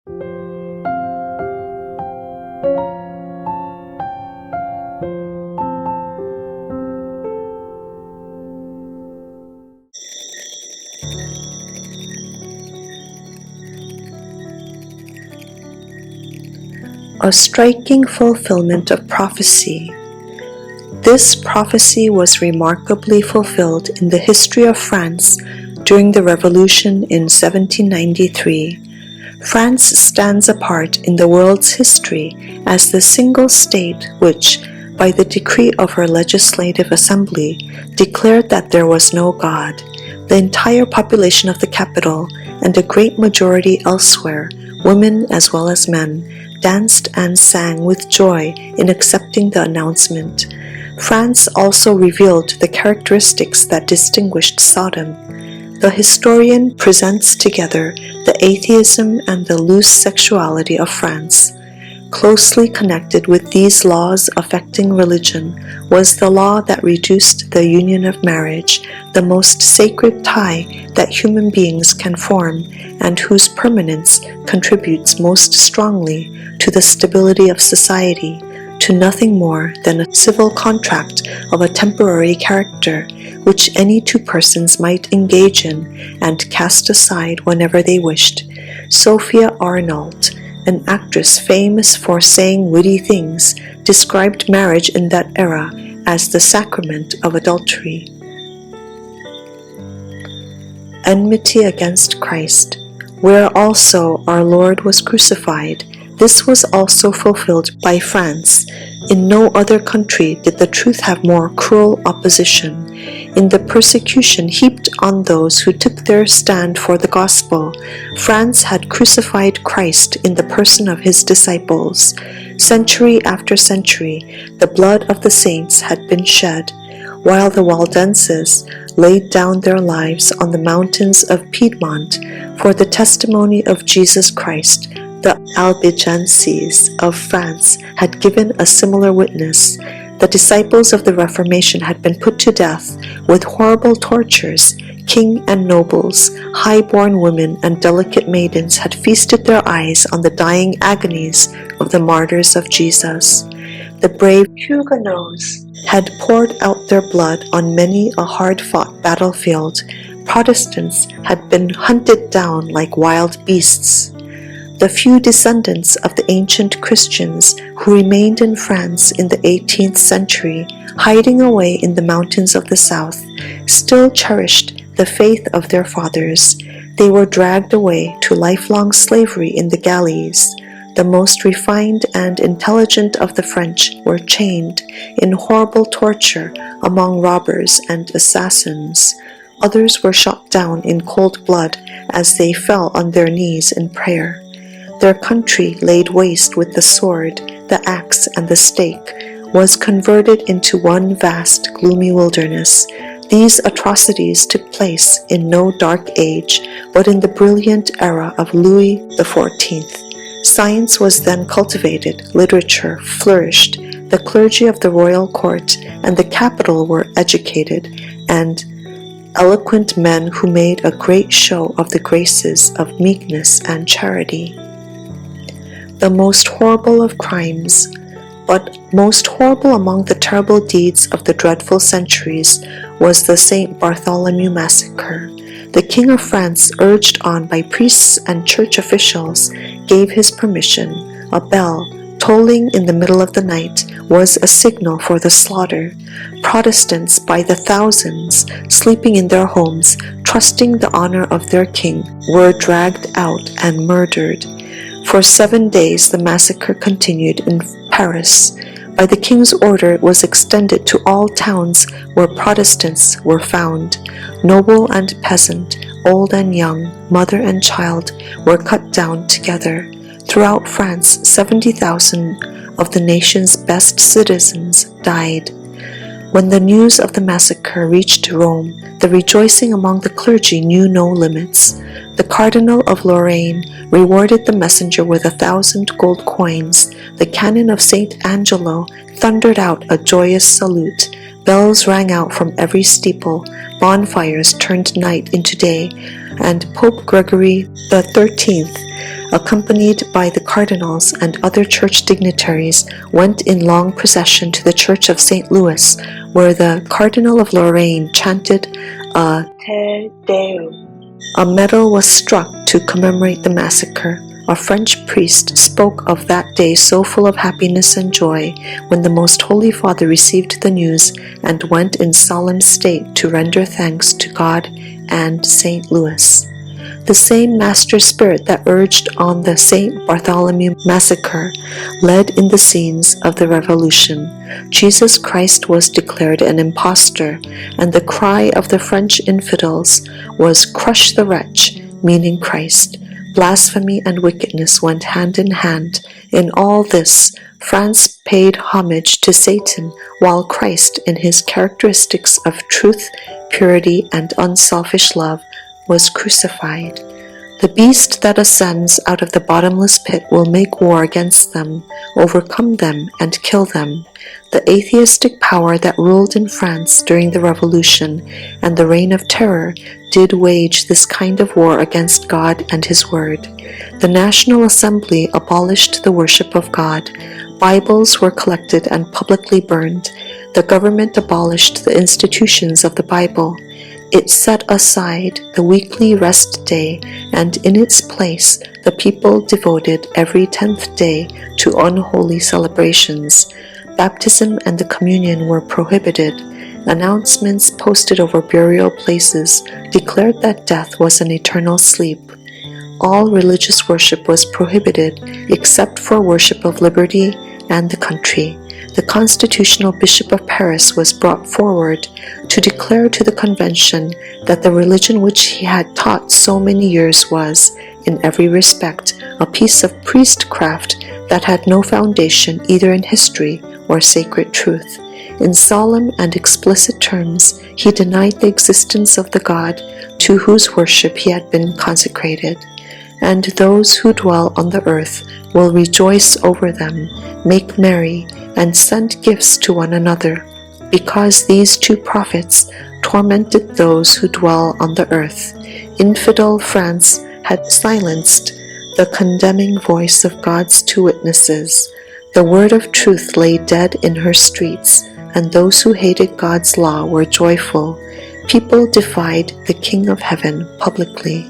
A striking fulfillment of prophecy. This prophecy was remarkably fulfilled in the history of France during the Revolution in 1793. France stands apart in the world's history as the single state which, by the decree of her legislative assembly, declared that there was no God. The entire population of the capital and a great majority elsewhere, women as well as men, danced and sang with joy in accepting the announcement. France also revealed the characteristics that distinguished Sodom. The historian presents together the atheism and the loose sexuality of France. Closely connected with these laws affecting religion was the law that reduced the union of marriage, the most sacred tie that human beings can form and whose permanence contributes most strongly to the stability of society, to nothing more than a civil contract of a temporary character, which any two persons might engage in and cast aside whenever they wished. Sophia Arnold, an actress famous for saying witty things, described marriage in that era as the sacrament of adultery. Enmity against Christ. Where also our Lord was crucified, this was also fulfilled by France. In no other country did the truth have more cruel opposition. In the persecution heaped on those who took their stand for the gospel, France had crucified Christ in the person of his disciples. Century after century, the blood of the saints had been shed, while the Waldenses laid down their lives on the mountains of Piedmont for the testimony of Jesus Christ. The Albigenses of France had given a similar witness. The disciples of the Reformation had been put to death with horrible tortures. King and nobles, high-born women and delicate maidens had feasted their eyes on the dying agonies of the martyrs of Jesus. The brave Huguenots had poured out their blood on many a hard-fought battlefield. Protestants had been hunted down like wild beasts. The few descendants of the ancient Christians who remained in France in the 18th century, hiding away in the mountains of the south, still cherished the faith of their fathers. They were dragged away to lifelong slavery in the galleys. The most refined and intelligent of the French were chained in horrible torture among robbers and assassins. Others were shot down in cold blood as they fell on their knees in prayer. Their country, laid waste with the sword, the axe, and the stake, was converted into one vast, gloomy wilderness. These atrocities took place in no dark age, but in the brilliant era of Louis XIV. Science was then cultivated, literature flourished, the clergy of the royal court and the capital were educated, and eloquent men who made a great show of the graces of meekness and charity. The most horrible of crimes, but most horrible among the terrible deeds of the dreadful centuries, was the St. Bartholomew massacre. The King of France, urged on by priests and church officials, gave his permission. A bell, tolling in the middle of the night, was a signal for the slaughter. Protestants by the thousands, sleeping in their homes, trusting the honor of their king, were dragged out and murdered. For 7 days the massacre continued in Paris. By the king's order it was extended to all towns where Protestants were found. Noble and peasant, old and young, mother and child were cut down together. Throughout France, 70,000 of the nation's best citizens died. When the news of the massacre reached Rome, the rejoicing among the clergy knew no limits. The Cardinal of Lorraine rewarded the messenger with 1,000 gold coins. The cannon of St. Angelo thundered out a joyous salute. Bells rang out from every steeple. Bonfires turned night into day. and Pope Gregory XIII, accompanied by the cardinals and other church dignitaries, went in long procession to the Church of St. Louis, where the Cardinal of Lorraine chanted a Te Deum. A medal was struck to commemorate the massacre. A French priest spoke of that day so full of happiness and joy when the Most Holy Father received the news and went in solemn state to render thanks to God and St. Louis. The same master spirit that urged on the St. Bartholomew massacre led in the scenes of the Revolution. Jesus Christ was declared an impostor, and the cry of the French infidels was, "Crush the wretch," meaning Christ. Blasphemy and wickedness went hand in hand. In all this, France paid homage to Satan, while Christ, in his characteristics of truth, purity, and unselfish love, was crucified. The beast that ascends out of the bottomless pit will make war against them, overcome them, and kill them. The atheistic power that ruled in France during the Revolution and the Reign of Terror did wage this kind of war against God and His Word. The National Assembly abolished the worship of God. Bibles were collected and publicly burned. The government abolished the institutions of the Bible. It set aside the weekly rest day, and in its place the people devoted every 10th day to unholy celebrations. Baptism and the communion were prohibited. Announcements posted over burial places declared that death was an eternal sleep. All religious worship was prohibited except for worship of liberty and the country. The constitutional bishop of Paris was brought forward to declare to the convention that the religion which he had taught so many years was, in every respect, a piece of priestcraft that had no foundation either in history or sacred truth. In solemn and explicit terms, he denied the existence of the God to whose worship he had been consecrated. And those who dwell on the earth will rejoice over them, make merry, and send gifts to one another, because these two prophets tormented those who dwell on the earth. Infidel France had silenced the condemning voice of God's two witnesses. The word of truth lay dead in her streets, and those who hated God's law were joyful. People defied the King of Heaven publicly.